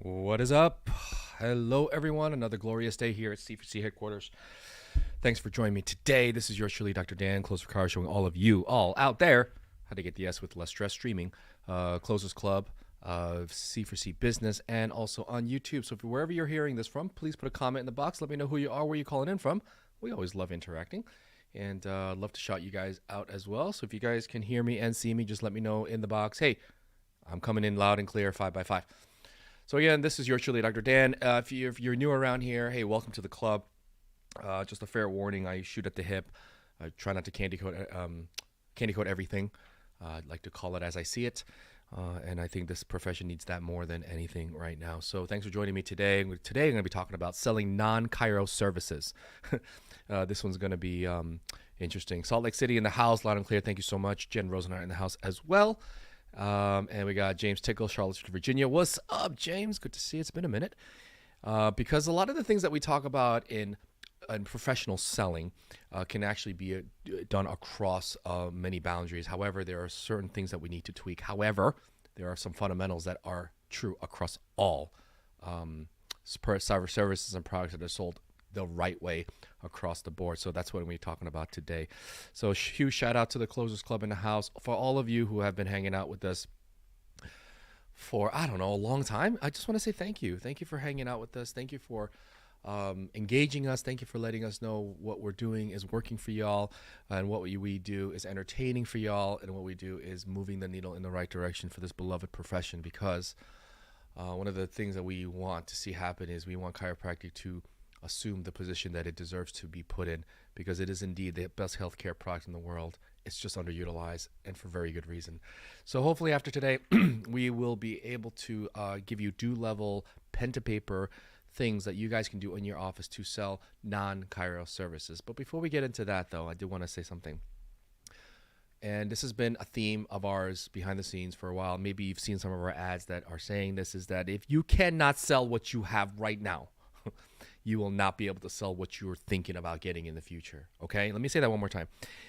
What is up? Hello, everyone. Another glorious day here at C4C headquarters. Thanks for joining me today. This is yours truly, Dr. Dan, Closer Car, showing all of you all out there how to get the S with less stress streaming, Closers Club, C4C Business, and also on YouTube. So if wherever you're hearing this from, please put a comment in the box. Let me know who you are, where you're calling in from. We always love interacting, and love to shout you guys out as well. So if you guys can hear me and see me, just let me know in the box. Hey, I'm coming in loud and clear, 5x5. So again, this is yours truly, Dr. Dan. If you're new around here, hey, welcome to the club. Just a fair warning, I shoot at the hip. I try not to candy coat everything. I'd like to call it as I see it. And I think this profession needs that more than anything right now. So thanks for joining me today. Today I'm going to be talking about selling non-Chiro services. This one's going to be interesting. Salt Lake City in the house, loud and clear. Thank you so much. Jen Rosenhart in the house as well. And we got James Tickle, Charlottesville, Virginia. What's up, James? Good to see you. It's been a minute. Because a lot of the things that we talk about in professional selling can actually be done across many boundaries. However, there are certain things that we need to tweak. However, there are some fundamentals that are true across all cyber services and products that are sold the right way across the board. So that's what we're talking about today. So huge shout out to the Closers Club in the house. For all of you who have been hanging out with us for, I don't know, a long time, I just want to say thank you. Thank you for hanging out with us. Thank you for engaging us. Thank you for letting us know what we're doing is working for y'all, and what we do is entertaining for y'all, and what we do is moving the needle in the right direction for this beloved profession. Because one of the things that we want to see happen is we want chiropractic to assume the position that it deserves to be put in, because it is indeed the best healthcare product in the world. It's just underutilized, and for very good reason. So hopefully after today, we will be able to give you do-level pen to paper things that you guys can do in your office to sell non-Chiro services. But before we get into that, though, I do want to say something. And this has been a theme of ours behind the scenes for a while. Maybe you've seen some of our ads that are saying this, is that if you cannot sell what you have right now, you will not be able to sell what you're thinking about getting in the future. Okay? Let me say that one more time.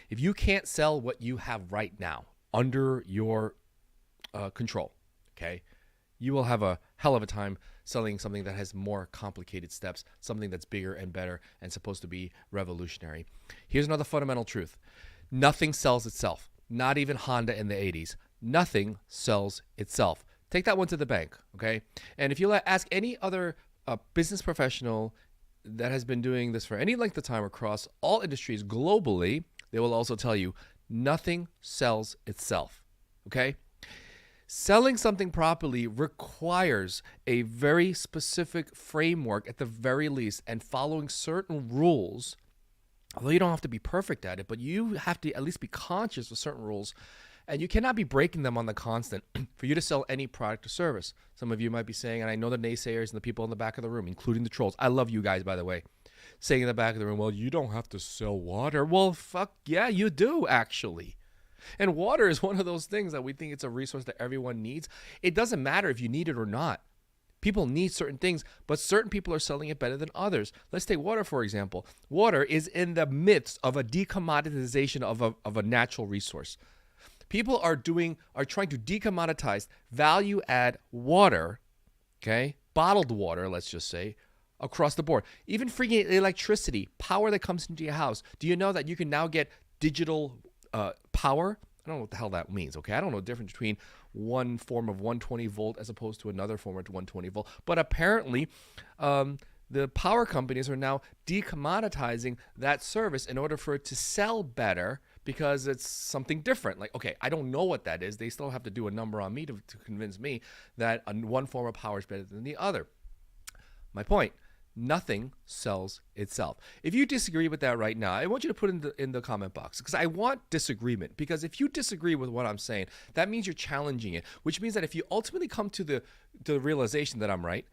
If you can't sell what you have right now under your control, okay, you will have a hell of a time selling something that has more complicated steps, something that's bigger and better and supposed to be revolutionary. Here's another fundamental truth. Nothing sells itself. Not even Honda in the 80s. Nothing sells itself. Take that one to the bank, okay? And if you ask any other business professional that has been doing this for any length of time across all industries globally, they will also tell you nothing sells itself, okay? Selling something properly requires a very specific framework at the very least, and following certain rules. Although you don't have to be perfect at it, but you have to at least be conscious of certain rules, and you cannot be breaking them on the constant for you to sell any product or service. Some of you might be saying, and I know the naysayers and the people in the back of the room, including the trolls. I love you guys, by the way. Saying in the back of the room, well, you don't have to sell water. Well, fuck yeah, you do, actually. And water is one of those things that we think it's a resource that everyone needs. It doesn't matter if you need it or not. People need certain things, but certain people are selling it better than others. Let's take water, for example. Water is in the midst of a decommoditization of a natural resource. People are trying to decommoditize value add water, okay? Bottled water, let's just say, across the board. Even freaking electricity, power that comes into your house. Do you know that you can now get digital power? I don't know what the hell that means, okay? I don't know the difference between one form of 120 volt as opposed to another form of 120 volt. But apparently, the power companies are now decommoditizing that service in order for it to sell better, because it's something different. Like, okay, I don't know what that is. They still have to do a number on me to convince me that one form of power is better than the other. My point. Nothing sells itself. If you disagree with that right now, I want you to put in the comment box, because I want disagreement. Because if you disagree with what I'm saying, that means you're challenging it, which means that if you ultimately come to the realization that I'm right,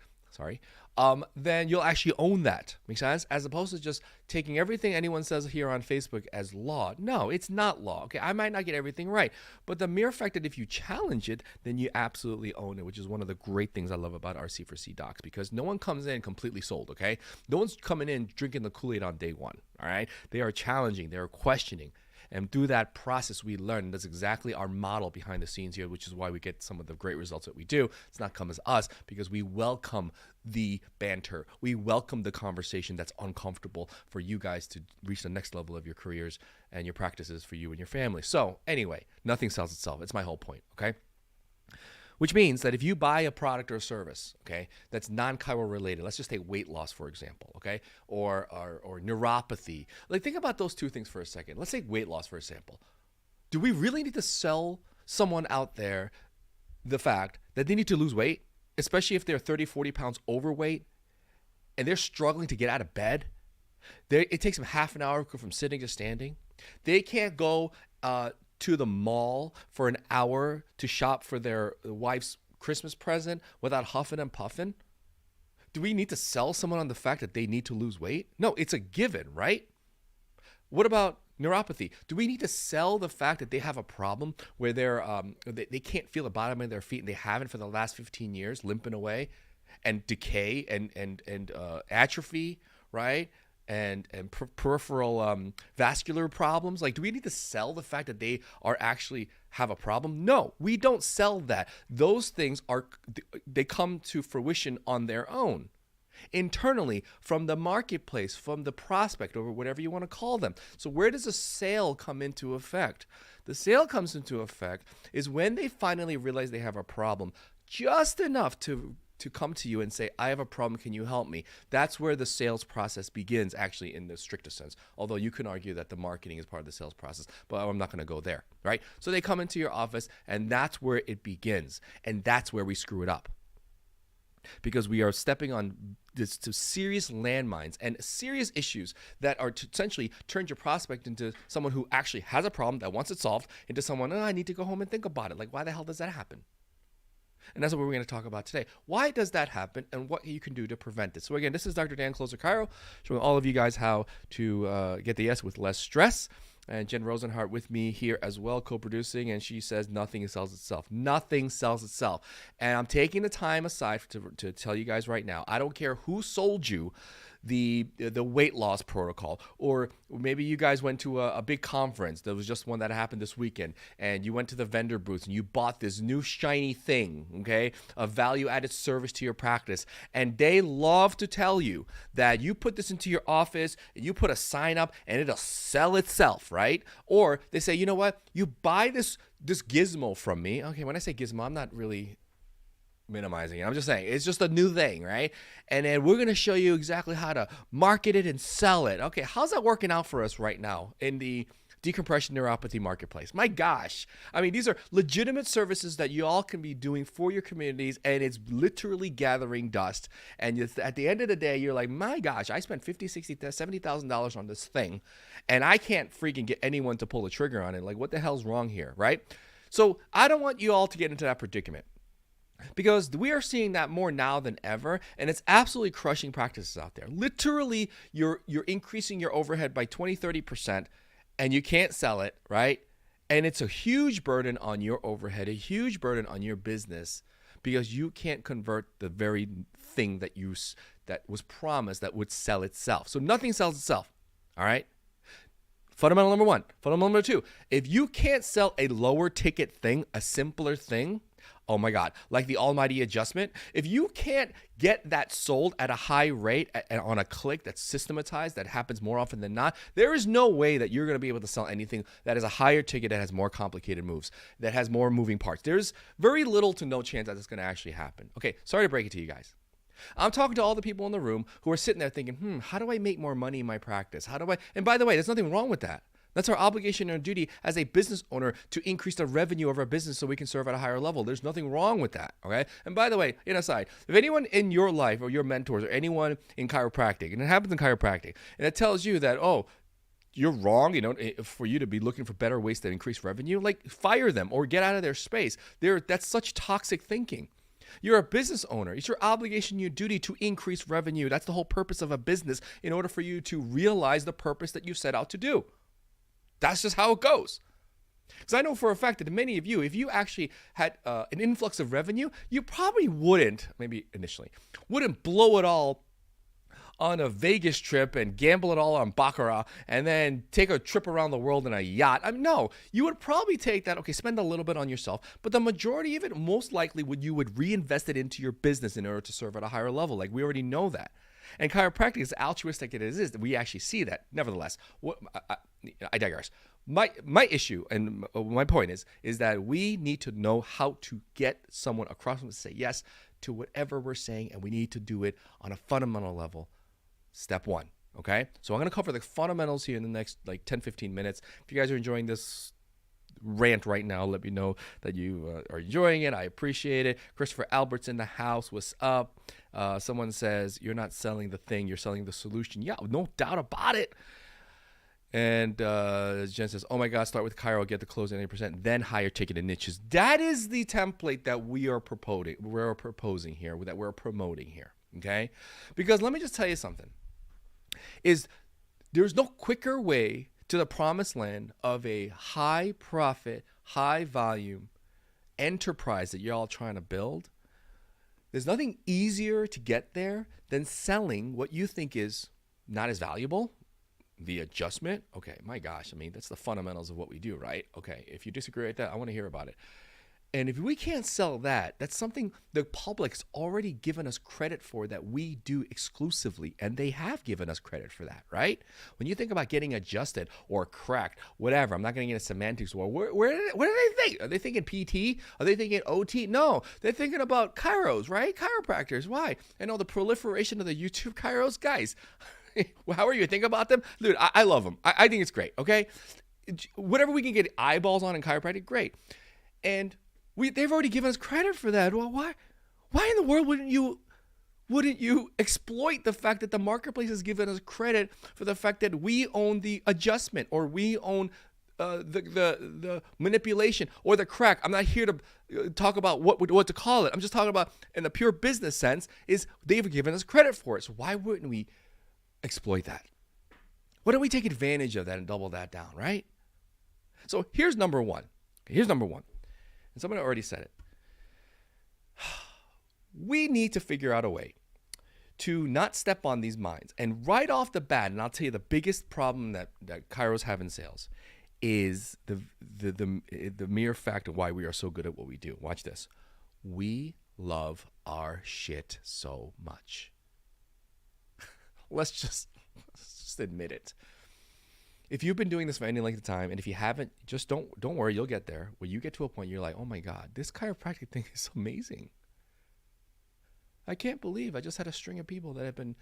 then you'll actually own that. Make sense? As opposed to just taking everything anyone says here on Facebook as law. No, it's not law. Okay, I might not get everything right, but the mere fact that if you challenge it, then you absolutely own it, which is one of the great things I love about our C4C docs, because no one comes in completely sold. Okay, no one's coming in drinking the Kool-Aid on day one. All right, they are challenging, they are questioning. And through that process, we learn. That's exactly our model behind the scenes here, which is why we get some of the great results that we do. It's not come as us because we welcome the banter. We welcome the conversation that's uncomfortable for you guys to reach the next level of your careers and your practices for you and your family. So anyway, nothing sells itself. It's my whole point, okay? Which means that if you buy a product or a service, okay, that's non-chiro related, let's just take weight loss, for example, okay, or neuropathy. Like, think about those two things for a second. Let's take weight loss, for example. Do we really need to sell someone out there the fact that they need to lose weight, especially if they're 30, 40 pounds overweight and they're struggling to get out of bed? It takes them half an hour to go from sitting to standing. They can't go to the mall for an hour to shop for their wife's Christmas present without huffing and puffing. Do we need to sell someone on the fact that they need to lose weight? No, it's a given, right? What about neuropathy? Do we need to sell the fact that they have a problem where they can't feel the bottom of their feet and they haven't for the last 15 years, limping away, and decay and atrophy, right? And peripheral vascular problems? Like, do we need to sell the fact that they are actually have a problem? No, we don't sell that. Those things they come to fruition on their own, internally, from the marketplace, from the prospect, or whatever you want to call them. So where does a sale come into effect? The sale comes into effect is when they finally realize they have a problem, just enough to come to you and say, I have a problem, can you help me? That's where the sales process begins, actually, in the strictest sense. Although you can argue that the marketing is part of the sales process, but I'm not going to go there, right? So they come into your office, and that's where it begins. And that's where we screw it up. Because we are stepping on this to serious landmines and serious issues that are to essentially turn your prospect into someone who actually has a problem that wants it solved, into someone, I need to go home and think about it. Like, why the hell does that happen? And that's what we're going to talk about today. Why does that happen and what you can do to prevent it? So again, this is Dr. Dan Closer-Chiro, showing all of you guys how to get the yes with less stress. And Jen Rosenhart with me here as well, co-producing, and she says nothing sells itself. Nothing sells itself. And I'm taking the time aside to tell you guys right now, I don't care who sold you the weight loss protocol, or maybe you guys went to a big conference. There was just one that happened this weekend, and you went to the vendor booth and you bought this new shiny thing, okay, a value-added service to your practice, and they love to tell you that you put this into your office, and you put a sign up, and it'll sell itself, right? Or they say, you know what, you buy this gizmo from me. Okay, when I say gizmo, I'm not really minimizing it. I'm just saying it's just a new thing, right? And then we're going to show you exactly how to market it and sell it. Okay, how's that working out for us right now in the decompression neuropathy marketplace? My gosh. I mean, these are legitimate services that you all can be doing for your communities, and it's literally gathering dust. And at the end of the day, you're like, my gosh, I spent $50,000, $60,000, $70,000 on this thing, and I can't freaking get anyone to pull the trigger on it. Like, what the hell's wrong here, right? So I don't want you all to get into that predicament, because we are seeing that more now than ever, and it's absolutely crushing practices out there. Literally, you're increasing your overhead by 20-30%, and you can't sell it, right? And it's a huge burden on your overhead, a huge burden on your business, because you can't convert the very thing that was promised that would sell itself. So nothing sells itself, all right? Fundamental number one. Fundamental number two, if you can't sell a lower ticket thing, a simpler thing, oh my God, like the almighty adjustment, if you can't get that sold at a high rate and on a click that's systematized, that happens more often than not, there is no way that you're going to be able to sell anything that is a higher ticket, that has more complicated moves, that has more moving parts. There's very little to no chance that it's going to actually happen. Okay, sorry to break it to you guys. I'm talking to all the people in the room who are sitting there thinking, how do I make more money in my practice? And by the way, there's nothing wrong with that. That's our obligation and our duty as a business owner, to increase the revenue of our business so we can serve at a higher level. There's nothing wrong with that, okay? And by the way, in aside, if anyone in your life or your mentors or anyone in chiropractic, and it happens in chiropractic, and it tells you that, oh, you're wrong, for you to be looking for better ways to increase revenue, like, fire them or get out of their space. That's such toxic thinking. You're a business owner. It's your obligation, your duty to increase revenue. That's the whole purpose of a business, in order for you to realize the purpose that you set out to do. That's just how it goes. Because I know for a fact that many of you, if you actually had an influx of revenue, you probably wouldn't blow it all on a Vegas trip and gamble it all on baccarat and then take a trip around the world in a yacht. I mean, no, you would probably take that, okay, spend a little bit on yourself, but the majority of it, most likely, you would reinvest it into your business in order to serve at a higher level. Like, we already know that. And chiropractic, as altruistic as it is, we actually see that. Nevertheless, I digress. My issue and my point is that we need to know how to get someone across to say yes to whatever we're saying, and we need to do it on a fundamental level. Step one, okay? So I'm going to cover the fundamentals here in the next 10, 15 minutes. If you guys are enjoying this rant right now, let me know that you are enjoying it. I appreciate it. Christopher Albert's in the house. What's up? Someone says, you're not selling the thing, you're selling the solution. Yeah, no doubt about it. And Jen says, oh my God, start with Chiro, get the close at 80%, then higher ticket and niches. That is the template that we're proposing here, that we're promoting here, okay? Because let me just tell you something, is there's no quicker way to the promised land of a high profit, high volume enterprise that you're all trying to build. There's nothing easier to get there than selling what you think is not as valuable. The adjustment, okay, my gosh, I mean, that's the fundamentals of what we do, right? Okay, if you disagree with that, I want to hear about it. And if we can't sell that, that's something the public's already given us credit for that we do exclusively, and they have given us credit for that, right? When you think about getting adjusted or cracked, whatever, I'm not going to get into semantics. Well, what do they think? Are they thinking PT? Are they thinking OT? No, they're thinking about chiros, right? Chiropractors. Why? And all the proliferation of the YouTube chiros, guys. How are you? Think about them? Dude, I love them. I think it's great, okay? Whatever we can get eyeballs on in chiropractic, great. And they've already given us credit for that. Well, why in the world wouldn't you exploit the fact that the marketplace has given us credit for the fact that we own the adjustment, or we own the manipulation or the crack? I'm not here to talk about what to call it. I'm just talking about, in the pure business sense, is they've given us credit for it. So why wouldn't we exploit that? Why don't we take advantage of that and double that down, right? So here's number one. And somebody already said it. We need to figure out a way to not step on these mines. And right off the bat, and I'll tell you the biggest problem that chiros have in sales is the mere fact of why we are so good at what we do. Watch this. We love our shit so much. Let's just admit it. If you've been doing this for any length of time, and if you haven't, just don't worry, you'll get there. When you get to a point, you're like, oh my God, this chiropractic thing is amazing. I can't believe I just had a string of people that have been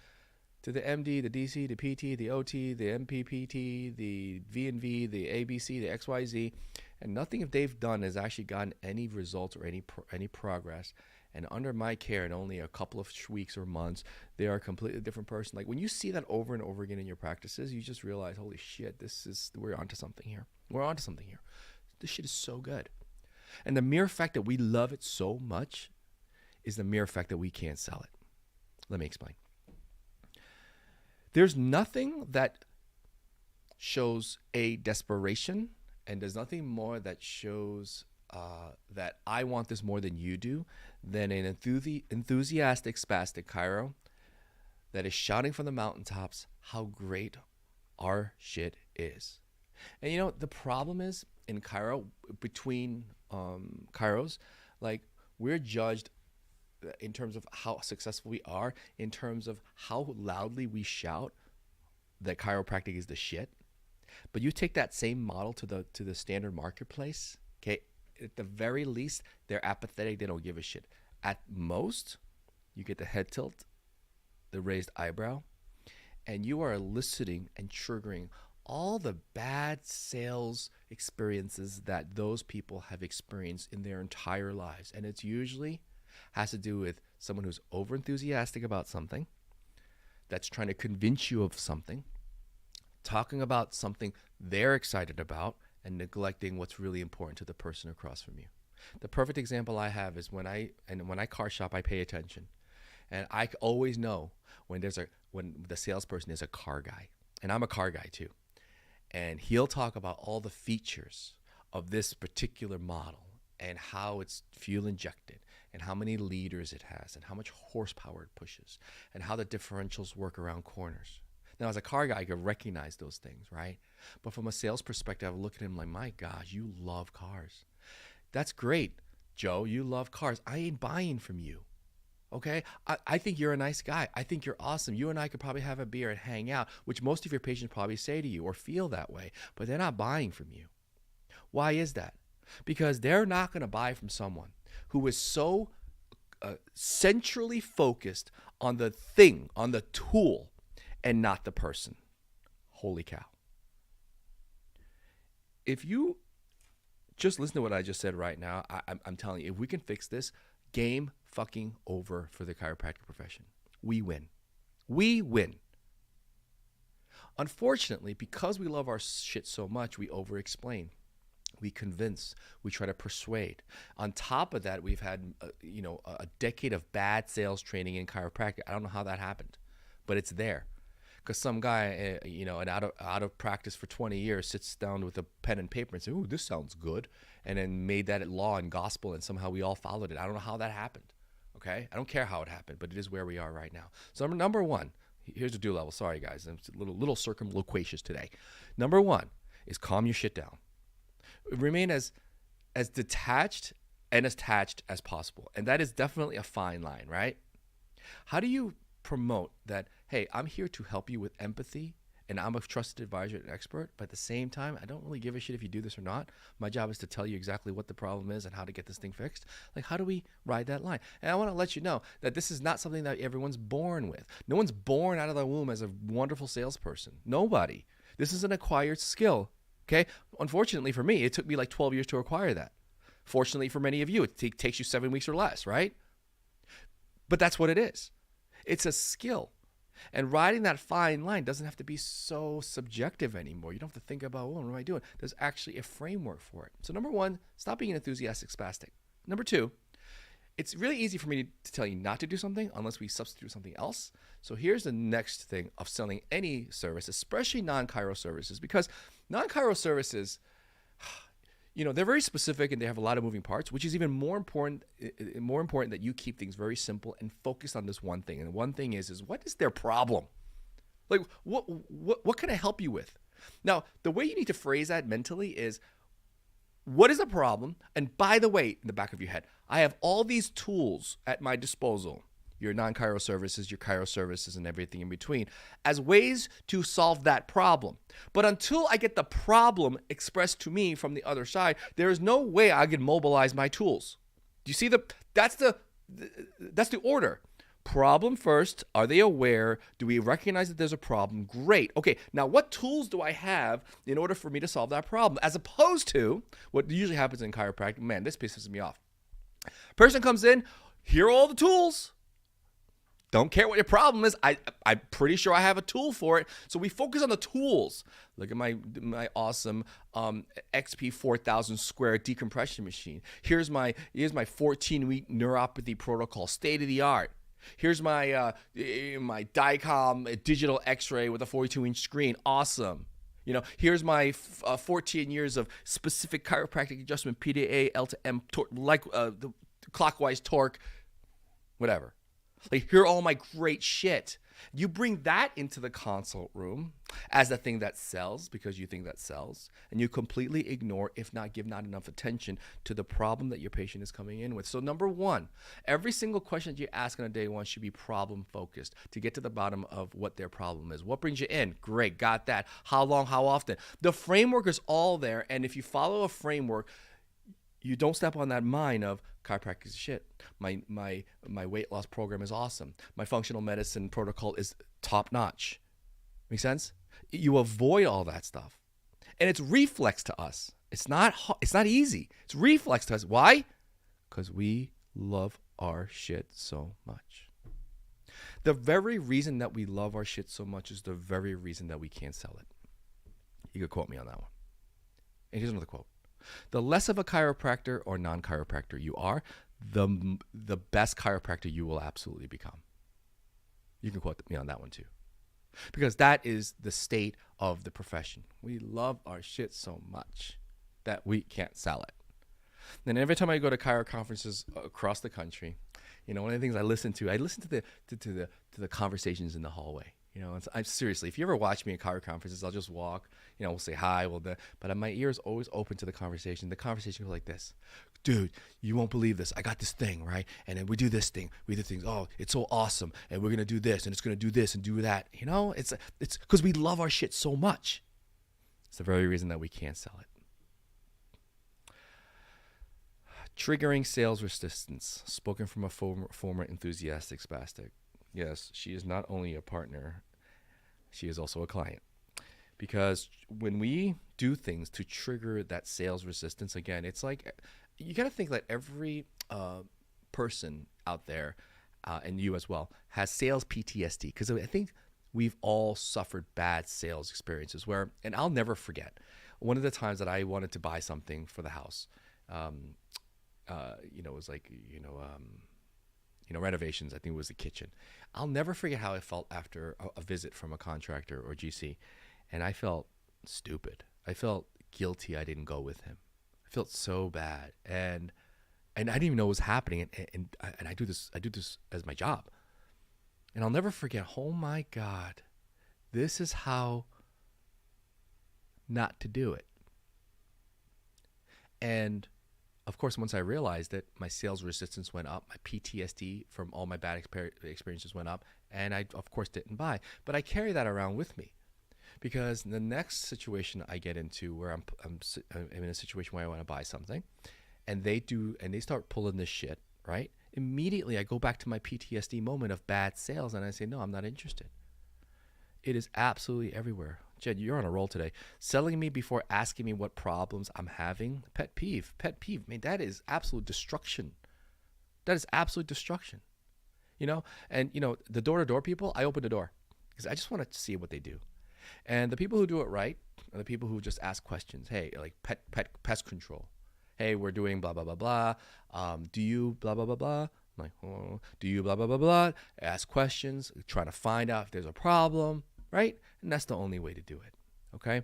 to the MD, the DC, the PT, the OT, the MPPT, the V&V, the ABC, the XYZ, and nothing if they've done has actually gotten any results or any progress. And under my care in only a couple of weeks or months, they are a completely different person. Like, when you see that over and over again in your practices, you just realize, holy shit, we're onto something here. This shit is so good. And the mere fact that we love it so much is the mere fact that we can't sell it. Let me explain. There's nothing that shows a desperation, and there's nothing more that shows that I want this more than you do, than an enthusiastic spastic chiro that is shouting from the mountaintops how great our shit is. And you know, the problem is in chiro, between chiros, like, we're judged in terms of how successful we are, in terms of how loudly we shout that chiropractic is the shit. But you take that same model to the standard marketplace, okay? At the very least, they're apathetic. They don't give a shit. At most, you get the head tilt, the raised eyebrow, and you are eliciting and triggering all the bad sales experiences that those people have experienced in their entire lives. And it's usually has to do with someone who's overenthusiastic about something, that's trying to convince you of something, talking about something they're excited about, and neglecting what's really important to the person across from you. The perfect example I have is when I car shop, I pay attention. And I always know when the salesperson is a car guy. And I'm a car guy too. And he'll talk about all the features of this particular model and how it's fuel injected and how many liters it has and how much horsepower it pushes and how the differentials work around corners. Now, as a car guy, I could recognize those things, right? But from a sales perspective, I look at him like, my gosh, you love cars. That's great, Joe. You love cars. I ain't buying from you. Okay? I think you're a nice guy. I think you're awesome. You and I could probably have a beer and hang out, which most of your patients probably say to you or feel that way, but they're not buying from you. Why is that? Because they're not going to buy from someone who is so centrally focused on the thing, on the tool, and not the person. Holy cow. If you just listen to what I just said right now, I'm telling you, if we can fix this, game fucking over for the chiropractic profession. We win. We win. Unfortunately, because we love our shit so much, we over-explain. We convince. We try to persuade. On top of that, we've had a decade of bad sales training in chiropractic. I don't know how that happened, but it's there. Because some guy, and out of practice for 20 years, sits down with a pen and paper and says, "Ooh, this sounds good," and then made that law and gospel, and somehow we all followed it. I don't know how that happened. Okay, I don't care how it happened, but it is where we are right now. So number one, here's the do level. Sorry guys, I'm a little circumloquacious today. Number one is calm your shit down. Remain as detached and as attached as possible, and that is definitely a fine line, right? How do you promote that? Hey, I'm here to help you with empathy, and I'm a trusted advisor and expert, but at the same time, I don't really give a shit if you do this or not. My job is to tell you exactly what the problem is and how to get this thing fixed. Like, how do we ride that line? And I want to let you know that this is not something that everyone's born with. No one's born out of the womb as a wonderful salesperson. Nobody. This is an acquired skill, okay? Unfortunately for me, it took me like 12 years to acquire that. Fortunately for many of you, it takes you 7 weeks or less, right? But that's what it is. It's a skill. And riding that fine line doesn't have to be so subjective anymore. You don't have to think about, what am I doing? There's actually a framework for it. So number one, stop being an enthusiastic spastic. Number two, it's really easy for me to tell you not to do something unless we substitute something else. So here's the next thing of selling any service, especially non-Chiro services, because non-Chiro services, they're very specific and they have a lot of moving parts, which is even more important that you keep things very simple and focus on this one thing. And one thing is what is their problem? Like, what can I help you with? Now, the way you need to phrase that mentally is, what is the problem? And by the way, in the back of your head, I have all these tools at my disposal, your non-Chiro services, your Chiro services, and everything in between, as ways to solve that problem. But until I get the problem expressed to me from the other side, there is no way I can mobilize my tools. Do you see that's the order. Problem first. Are they aware? Do we recognize that there's a problem? Great. Okay, now what tools do I have in order for me to solve that problem? As opposed to what usually happens in chiropractic. Man, this pisses me off. Person comes in, here are all the tools. Don't care what your problem is. I'm pretty sure I have a tool for it. So we focus on the tools. Look at my awesome XP 4000 square decompression machine. Here's my 14-week neuropathy protocol, state of the art. Here's my DICOM digital X-ray with a 42-inch screen. Awesome. Here's my 14 years of specific chiropractic adjustment, PDA, L to M, the clockwise torque, whatever. Like, here are all my great shit. You bring that into the consult room as the thing that sells because you think that sells, and you completely ignore, if not give not enough attention to the problem that your patient is coming in with. So number one, every single question that you ask on a day one should be problem focused to get to the bottom of what their problem is. What brings you in? Great, got that. How long, how often? The framework is all there, and if you follow a framework, you don't step on that mine of chiropractic is shit. My weight loss program is awesome. My functional medicine protocol is top notch. Make sense? You avoid all that stuff, and it's reflex to us. It's not easy. It's reflex to us. Why? Because we love our shit so much. The very reason that we love our shit so much is the very reason that we can't sell it. You could quote me on that one. And here's another quote. The less of a chiropractor or non-chiropractor you are, the best chiropractor you will absolutely become. You can quote me on that one too. Because that is the state of the profession. We love our shit so much that we can't sell it. And every time I go to chiro conferences across the country, one of the things I listen to the conversations in the hallway. I'm seriously, if you ever watch me at chiro conferences, I'll just walk, we'll say hi, but my ear is always open to the conversation. The conversation goes like this: dude, you won't believe this. I got this thing, right? And then we do this thing. We do things. Oh, it's so awesome. And we're going to do this, and it's going to do this and do that. It's because we love our shit so much. It's the very reason that we can't sell it. Triggering sales resistance, spoken from a former enthusiastic spastic. Yes, she is not only a partner, she is also a client. Because when we do things to trigger that sales resistance, again, it's like, you got to think that every person out there, and you as well, has sales PTSD. Because I think we've all suffered bad sales experiences where, and I'll never forget, one of the times that I wanted to buy something for the house, it was like, renovations. I think it was the kitchen. I'll never forget how I felt after a visit from a contractor or GC. And I felt stupid. I felt guilty I didn't go with him. I felt so bad. And I didn't even know what was happening. And I do this as my job. And I'll never forget, oh my God, this is how not to do it. And of course, once I realized it, my sales resistance went up, my PTSD from all my bad experiences went up, and I, of course, didn't buy. But I carry that around with me, because the next situation I get into where I'm in a situation where I want to buy something, and they start pulling this shit, right? Immediately, I go back to my PTSD moment of bad sales, and I say, no, I'm not interested. It is absolutely everywhere. Jed, you're on a roll today. Selling me before asking me what problems I'm having, pet peeve. Man, that is absolute destruction. That is absolute destruction. And the door-to-door people, I open the door because I just want to see what they do. And the people who do it right are the people who just ask questions. Hey, like pest control. Hey, we're doing blah, blah, blah, blah. Do you blah, blah, blah, blah? I'm like, oh, do you blah, blah, blah, blah? Ask questions, trying to find out if there's a problem. Right? And that's the only way to do it. Okay?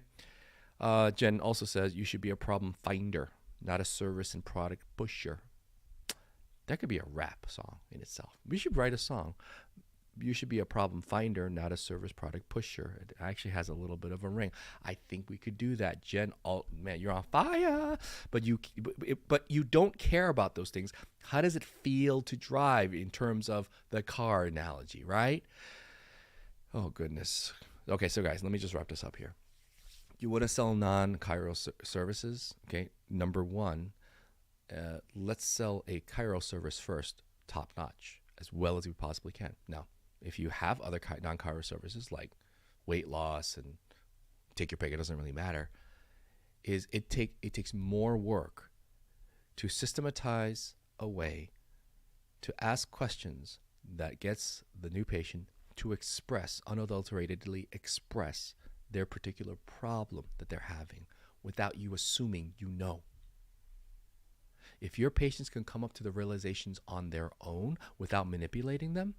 Jen also says you should be a problem finder, not a service and product pusher. That could be a rap song in itself. We should write a song. You should be a problem finder, not a service product pusher. It actually has a little bit of a ring. I think we could do that. Jen, man, you're on fire. But you don't care about those things. How does it feel to drive in terms of the car analogy, right? Oh, goodness. Okay, so guys, let me just wrap this up here. You want to sell non-Chiro services? Okay, number one, let's sell a Chiro service first, top notch, as well as we possibly can. Now, if you have other non-Chiro services like weight loss and take your pick, it doesn't really matter, it takes more work to systematize a way to ask questions that gets the new patient to unadulteratedly express their particular problem that they're having without you assuming you know. If your patients can come up to the realizations on their own without manipulating them,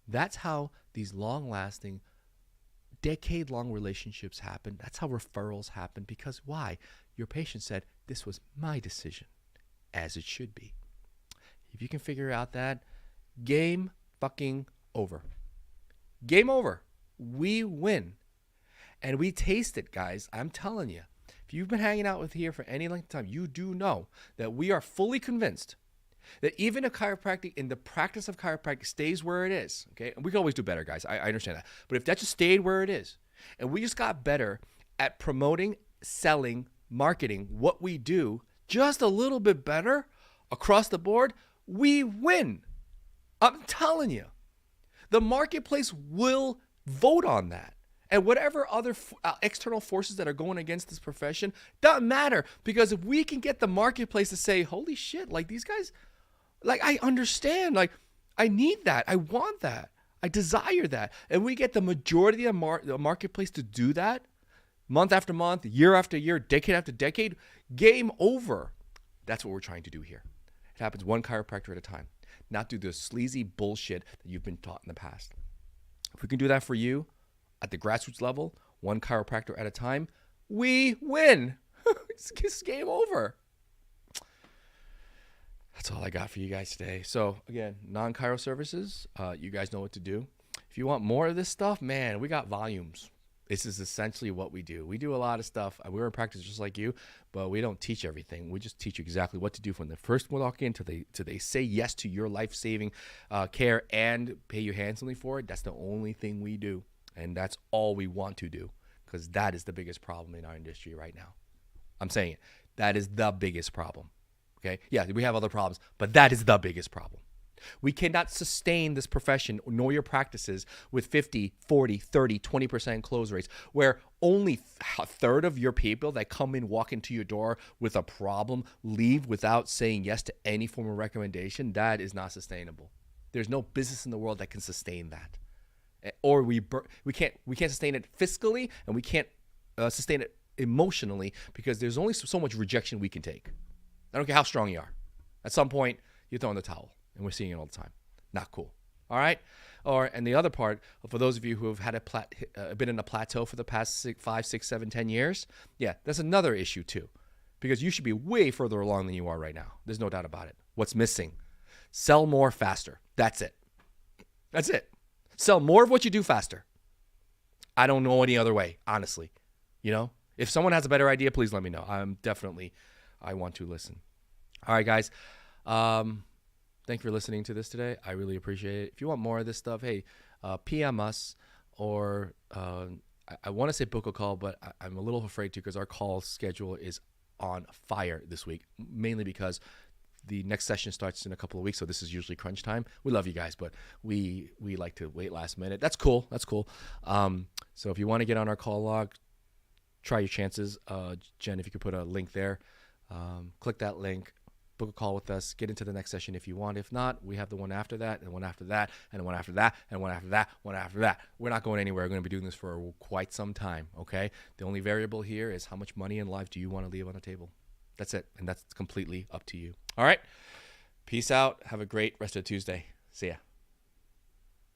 that's how these long-lasting, decade-long relationships happen. That's how referrals happen. Because why? Your patient said, this was my decision, as it should be. If you can figure out that, game fucking over. Game over. We win. And we taste it, guys. I'm telling you. If you've been hanging out with here for any length of time, you do know that we are fully convinced that even if chiropractic, in the practice of chiropractic, stays where it is, okay? And we can always do better, guys. I understand that. But if that just stayed where it is, and we just got better at promoting, selling, marketing, what we do, just a little bit better across the board, we win. I'm telling you. The marketplace will vote on that. And whatever other external forces that are going against this profession, doesn't matter. Because if we can get the marketplace to say, holy shit, like these guys, like I understand, like I need that. I want that. I desire that. And we get the majority of the marketplace to do that, month after month, year after year, decade after decade, game over. That's what we're trying to do here. It happens one chiropractor at a time. Not do the sleazy bullshit that you've been taught in the past. If we can do that for you at the grassroots level, one chiropractor at a time, we win. It's game over. That's all I got for you guys today. So again, non-Chiro services, you guys know what to do. If you want more of this stuff, man, we got volumes. This is essentially what we do. We do a lot of stuff. We're in practice just like you, but we don't teach everything. We just teach you exactly what to do from the first walk in till they say yes to your life-saving care and pay you handsomely for it. That's the only thing we do, and that's all we want to do, because that is the biggest problem in our industry right now. I'm saying it. That is the biggest problem. Okay? Yeah, we have other problems, but that is the biggest problem. We cannot sustain this profession nor your practices with 50, 40, 30, 20% close rates, where only a third of your people that come in, walk into your door with a problem, leave without saying yes to any form of recommendation. That is not sustainable. There's no business in the world that can sustain that. Or we can't sustain it fiscally, and we can't sustain it emotionally, because there's only so much rejection we can take. I don't care how strong you are. At some point, you throw in the towel. And we're seeing it all the time. Not cool. All right? And the other part, for those of you who have had been in a plateau for the past 5, 6, 7, 10 years, yeah, that's another issue too. Because you should be way further along than you are right now. There's no doubt about it. What's missing? Sell more faster. That's it. That's it. Sell more of what you do faster. I don't know any other way, honestly. You know? If someone has a better idea, please let me know. I want to listen. All right, guys. Thank you for listening to this today. I really appreciate it. If you want more of this stuff, hey, PM us, or I want to say book a call, but I'm a little afraid to, because our call schedule is on fire this week, mainly because the next session starts in a couple of weeks, so this is usually crunch time. We love you guys, but we like to wait last minute. That's cool. That's cool. So if you want to get on our call log, try your chances. Jen, if you could put a link there, click that link. Book a call with us, get into the next session if you want. If not, we have the one after that, and one after that, and one after that, and one after that, one after that. We're not going anywhere. We're going to be doing this for quite some time, okay? The only variable here is how much money in life do you want to leave on the table. That's it, and that's completely up to you. All right? Peace out. Have a great rest of Tuesday. See ya.